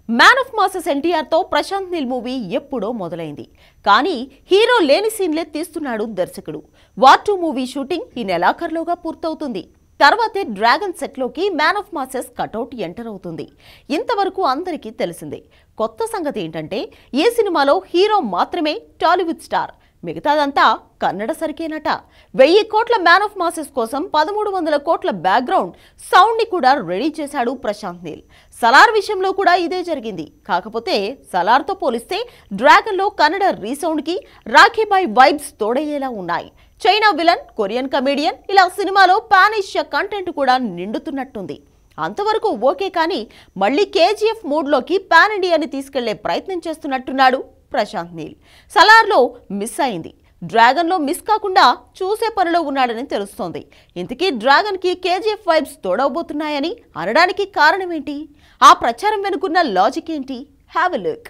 Man of masses NTR తో Prashanth Neel movie ఎప్పుడో మొదలైంది. కానీ హీరో లేని సీన్లే తీస్తున్నాడు దర్శకుడు. వార్ 2 మూవీ షూటింగ్ ఈ నెలాఖరులోగా పూర్తవుతుంది. తర్వాతే డ్రాగన్ సెట్లోకి man of masses cutout enter అవుతుంది. ఇంతవరకు అందరికీ తెలిసిందే. కొత్త సంగతి ఏంటంటే ఈ సినిమాలో హీరో మాత్రమే టాలీవుడ్ స్టార్, మిగతాదంతా కన్నడ సరికేనట. 1000 కోట్ల మ్యాన్ ఆఫ్ మాసెస్ కోసం 1300 కోట్ల బ్యాక్గ్రౌండ్ సౌండ్ ని కూడా రెడీ చేశాడు ప్రశాంత్ నీల్. సలార్ విషయంలో కూడా ఇదే జరిగింది. కాకపోతే సలార్ తో పోలిస్తే డ్రాగన్ లో కన్నడ రీసౌండ్ కి రాఖీబాయ్ వైబ్స్ తోడయ్యేలా ఉన్నాయి. చైనా విలన్, కొరియన్ కమేడియన్, ఇలా సినిమాలో పాన్ ఏషియా కంటెంట్ కూడా నిండుతున్నట్టుంది. అంతవరకు ఓకే, కానీ మళ్ళీ కేజీఎఫ్ మూడ్లోకి పాన్ ఇండియాని తీసుకెళ్లే ప్రయత్నం చేస్తున్నట్టున్నాడు ప్రశాంత్ నీల్. సలార్లో మిస్ అయింది, డ్రాగన్ లో మిస్ కాకుండా చూసే పనిలో ఉన్నాడని తెలుస్తోంది. ఇంతకీ డ్రాగన్ కి కేజీఎఫ్ వైబ్స్ తోడవబోతున్నాయని అనడానికి కారణం ఏంటి? ఆ ప్రచారం వెనుకున్న లాజిక్ ఏంటి? Have a look.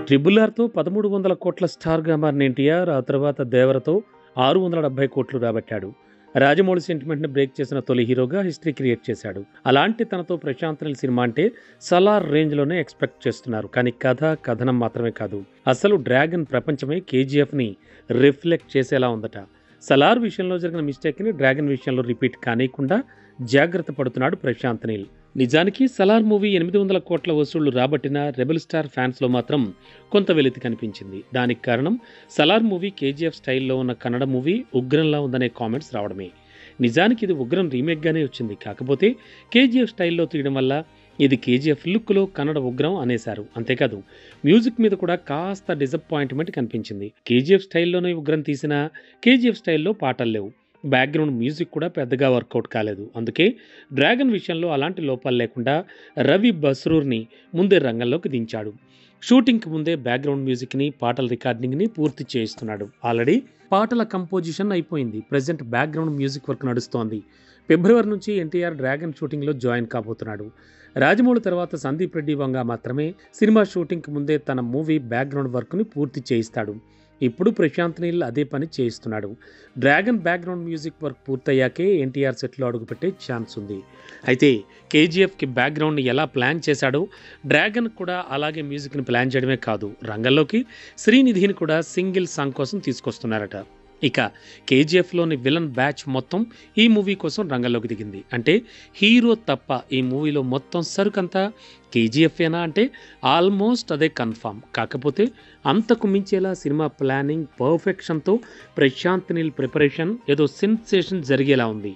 ట్రిబుల్-ఆర్తో 1300 కోట్ల స్టార్గా మారిన ఎన్టీఆర్ ఆ తర్వాత దేవరతో 670 కోట్లు రాబట్టాడు. రాజమౌళి సెంటిమెంట్ని బ్రేక్ చేసిన తొలి హీరోగా హిస్టరీ క్రియేట్ చేశాడు. అలాంటి తనతో ప్రశాంత్ నీల్ సినిమా అంటే సలార్ రేంజ్లోనే ఎక్స్పెక్ట్ చేస్తున్నారు. కానీ కథనం మాత్రమే కాదు, అసలు డ్రాగన్ ప్రపంచమే కేజీఎఫ్ని రిఫ్లెక్ట్ చేసేలా ఉందట. సలార్ విషయంలో జరిగిన మిస్టేక్ని డ్రాగన్ విషయంలో రిపీట్ కానియకుండా జాగ్రత్త పడుతున్నాడు ప్రశాంత్ నీల్. నిజానికి సలార్ మూవీ 800 కోట్ల వసూళ్లు రాబట్టిన రెబెల్ స్టార్ ఫ్యాన్స్లో మాత్రం కొంత వెలితి కనిపించింది. దానికి కారణం సలార్ మూవీ కేజీఎఫ్ స్టైల్లో ఉన్న కన్నడ మూవీ ఉగ్రంలా ఉందనే కామెంట్స్ రావడమే. నిజానికి ఇది ఉగ్రం రీమేక్గానే వచ్చింది. కాకపోతే కేజీఎఫ్ స్టైల్లో తీయడం వల్ల ఇది కేజీఎఫ్ లుక్లో కన్నడ ఉగ్రం అనేశారు. అంతేకాదు మ్యూజిక్ మీద కూడా కాస్త డిసప్పాయింట్మెంట్ కనిపించింది. కేజీఎఫ్ స్టైల్లోనే ఉగ్రం తీసినా కేజీఎఫ్ స్టైల్లో పాటలు లేవు, బ్యాక్గ్రౌండ్ మ్యూజిక్ కూడా పెద్దగా వర్కౌట్ కాలేదు. అందుకే డ్రాగన్ విషయంలో అలాంటి లోపాలు లేకుండా రవి బస్రూర్ని ముందే రంగంలోకి దించాడు. షూటింగ్కి ముందే బ్యాక్గ్రౌండ్ మ్యూజిక్ని, పాటల రికార్డింగ్ని పూర్తి చేయిస్తున్నాడు. ఆల్రెడీ పాటల కంపోజిషన్ అయిపోయింది. ప్రజెంట్ బ్యాక్గ్రౌండ్ మ్యూజిక్ వర్క్ నడుస్తోంది. ఫిబ్రవరి నుంచి ఎన్టీఆర్ డ్రాగన్ షూటింగ్లో జాయిన్ కాబోతున్నాడు. రాజమౌళి తర్వాత సందీప్ రెడ్డి వంగ మాత్రమే సినిమా షూటింగ్కి ముందే తన మూవీ బ్యాక్గ్రౌండ్ వర్క్ని పూర్తి చేయిస్తాడు. ఇప్పుడు ప్రశాంత్ నీల్ అదే పని చేయిస్తున్నాడు. డ్రాగన్ బ్యాక్గ్రౌండ్ మ్యూజిక్ వర్క్ పూర్తయ్యాకే ఎన్టీఆర్ సెట్లో అడుగుపెట్టే ఛాన్స్ ఉంది. అయితే కేజీఎఫ్కి బ్యాక్గ్రౌండ్ని ఎలా ప్లాన్ చేశాడో డ్రాగన్ కూడా అలాగే మ్యూజిక్ని ప్లాన్ చేయడమే కాదు, రంగంలోకి శ్రీనిధిని కూడా సింగిల్ సాంగ్ కోసం తీసుకొస్తున్నారట. ఇక కేజీఎఫ్లోని విలన్ బ్యాచ్ మొత్తం ఈ మూవీ కోసం రంగంలోకి దిగింది. అంటే హీరో తప్ప ఈ మూవీలో మొత్తం సరుకంతా కేజీఎఫ్ఏనా అంటే ఆల్మోస్ట్ అదే కన్ఫామ్. కాకపోతే అంతకు మించేలా సినిమా ప్లానింగ్ పర్ఫెక్షన్తో ప్రశాంత్ నీల్ ప్రిపరేషన్ ఏదో సెన్సేషన్ జరిగేలా ఉంది.